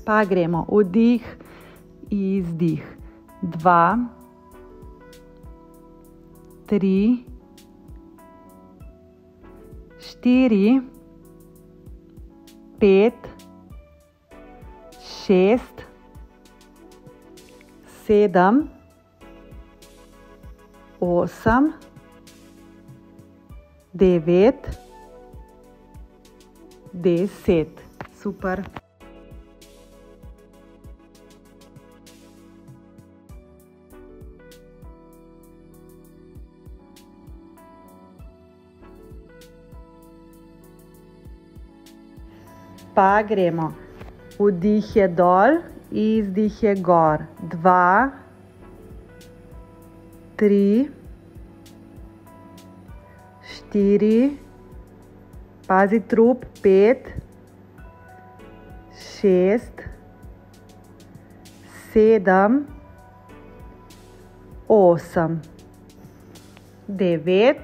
Pa gremo vdih, izdih. 2, 3, 4, 5, 6, 7, 8, 9, 10. Super. Pa gremo. Vdih je dol, izdih je gor. 2, 3, 4, pazi trup, 5, 6, 7, 8, 9,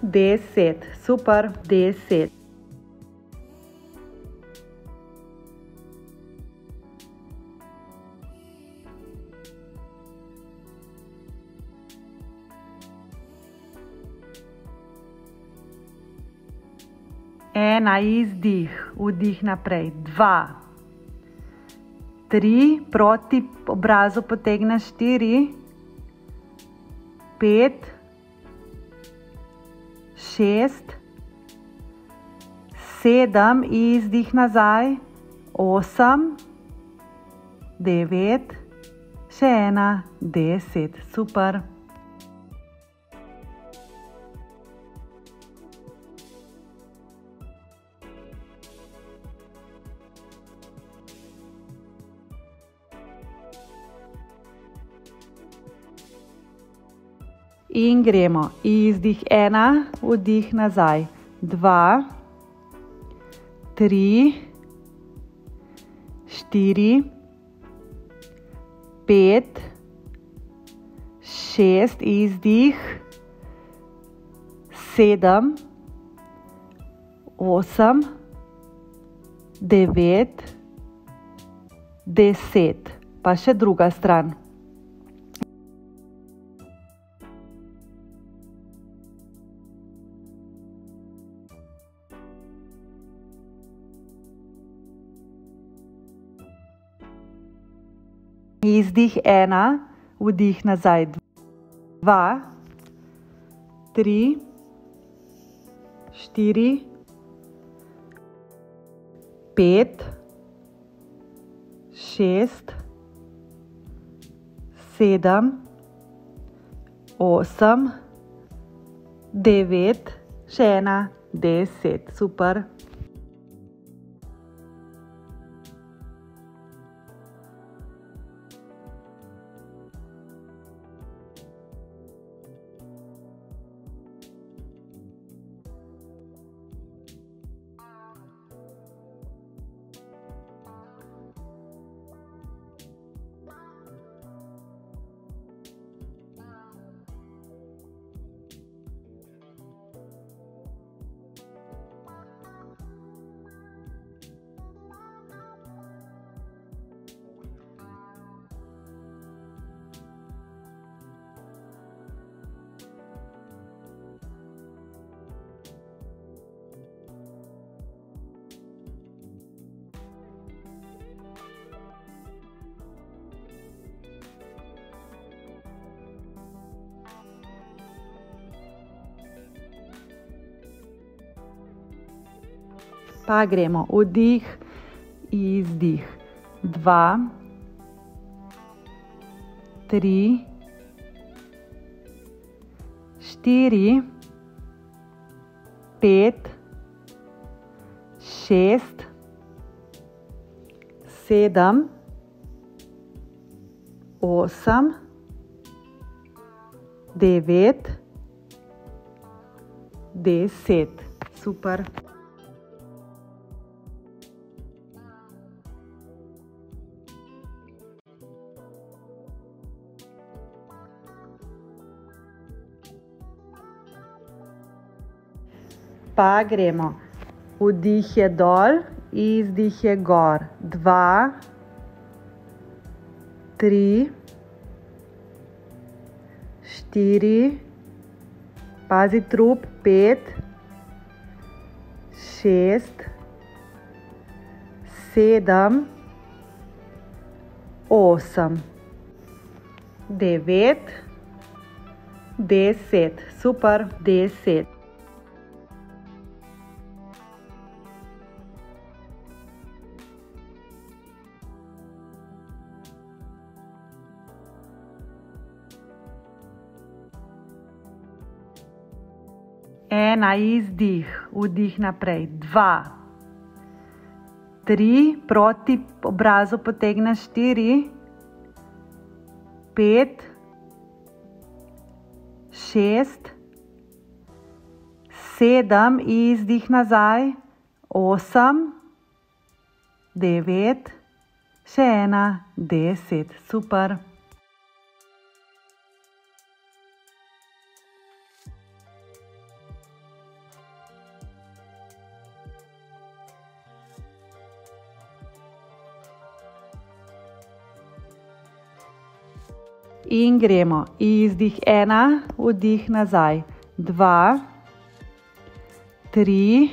10. Super, 10. Ena, izdih, vdih naprej. 2, 3, proti obrazu potegneš. 4, 5, 6, 7, izdih nazaj. 8, 9, še ena, 10. Super. In gremo. Izdih 1, vdih nazaj. 2, 3, 4, 5, 6, izdih. 7, 8, 9, 10. Pa še druga stran. Izdih 1, vdih nazaj. 2, 3, 4, 5, 6, 7, 8, 9, še ena, 10. Super. Pa gremo. Vdih, izdih. 2, 3, 4, 5, 6, 7, 8, 9, 10. Super. Pa gremo. Vdih je dol, izdih je gor. 2, 3, 4, pazi trup, 5, 6, 7, 8, 9, 10, super, 10. Ena, izdih, vdih naprej. 2, 3, proti obrazu potegneš 4, 5, 6, 7, izdih nazaj, 8, 9, še ena, 10, super. In gremo. Izdih 1, vdih nazaj. 2, 3,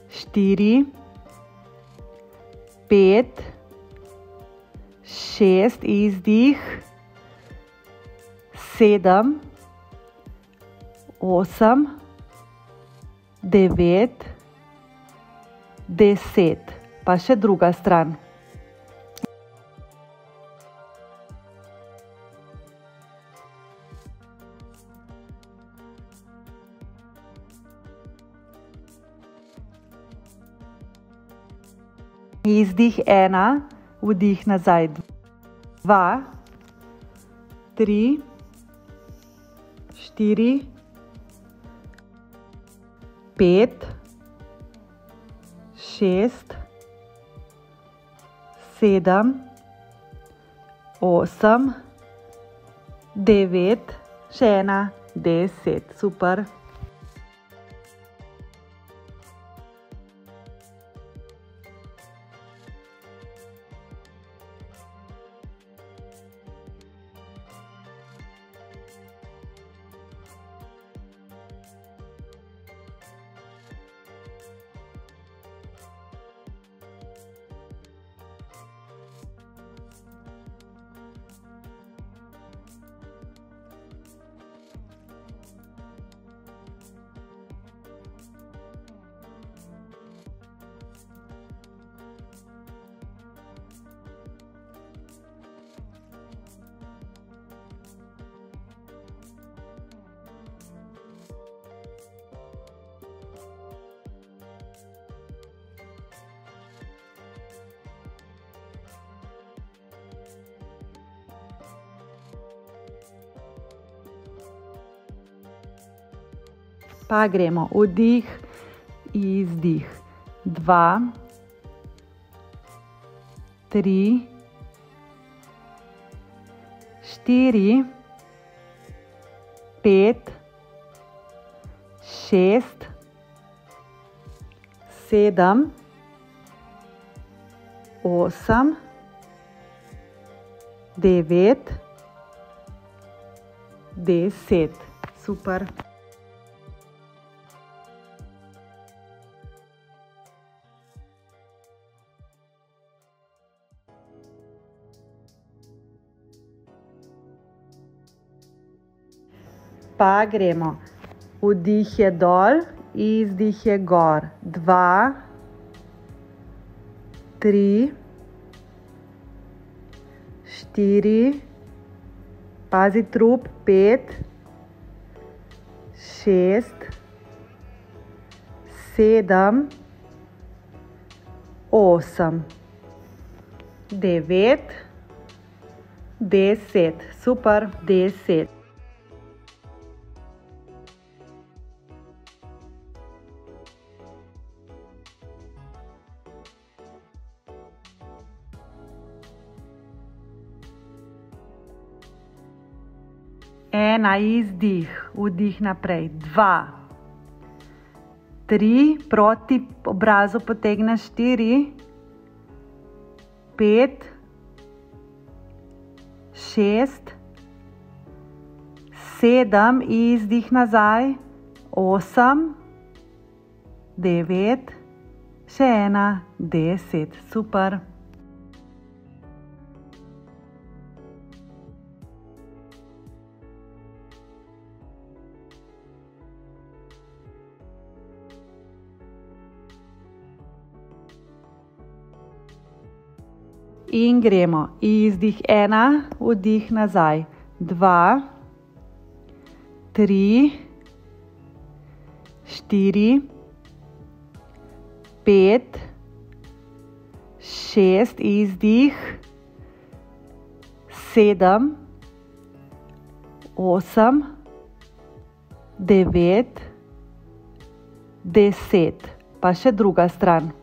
4, 5, 6, izdih. 7, 8, 9, 10. Pa še druga stran. Izdih 1, vdih nazaj. 2, 3, 4, 5, 6, 7, 8, 9, še ena, 10, super. Pa gremo. Vdih, izdih. 2, 3, 4, 5, 6, 7, 8, 9, 10. Super. Pa gremo. Vdih je dol, izdih je gor. 2, 3, 4, pazi trup, 5, 6, 7, 8, 9, 10, super, 10. Ena, izdih, vdih naprej. 2, 3, proti obrazu potegneš 4, 5, 6, 7, izdih nazaj, 8, 9, še ena, 10, super. In gremo, izdih 1, vdih nazaj, 2, 3, 4, 5, 6, izdih, 7, 8, 9, 10, pa še druga stran.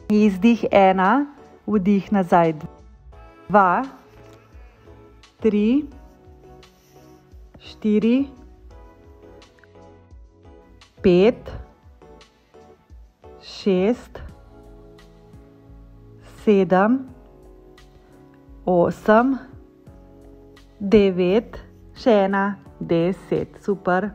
Izdih 1, vdih nazaj, 2, 3, 4, 5, 6, 7, 8, 9, še ena, 10, super.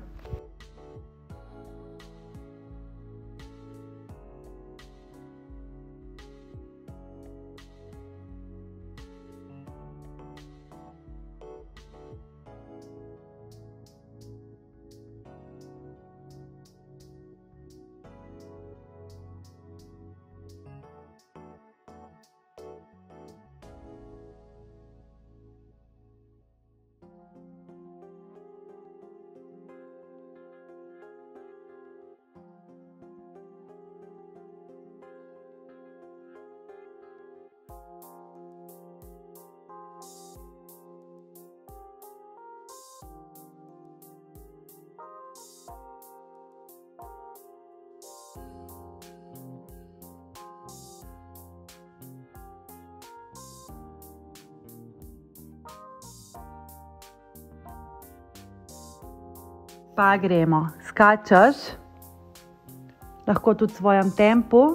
Pa gremo, skačeš, lahko tudi v svojem tempu,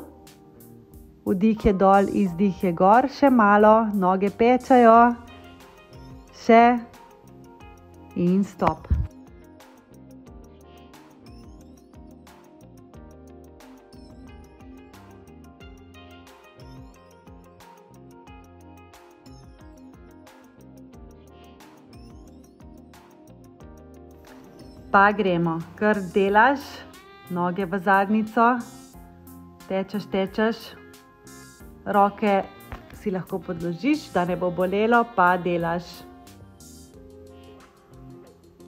vdih je dol, izdih je gor, še malo, noge pečajo, še in stop. Pa gremo, kar delaš, noge v zadnjico, tečeš, roke si lahko podložiš, da ne bo bolelo, pa delaš.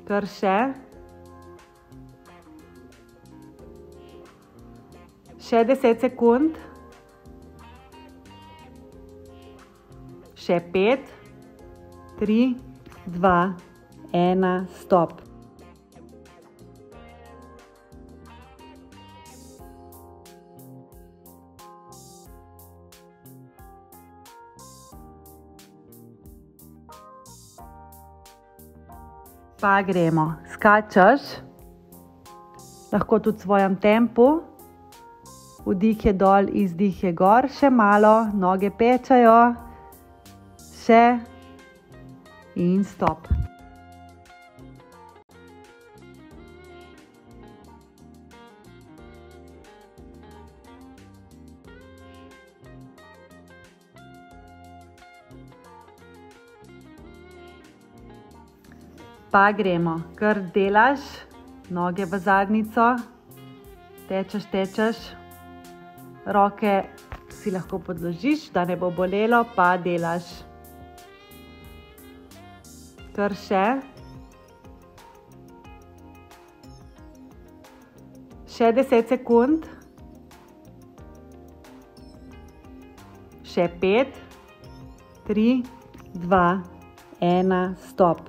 Kar še. Še 10 sekund. Še 5, 3, 2, 1, stop. Pa gremo, skačeš, lahko tudi v svojem tempu, vdih je dol, izdih je gor, še malo, noge pečajo, še in stop. Pa gremo, kar delaš, noge v zadnjico, tečeš, roke si lahko podložiš, da ne bo bolelo, pa delaš. Kar še. Še 10 sekund. Še 5, 3, 2, 1, stop.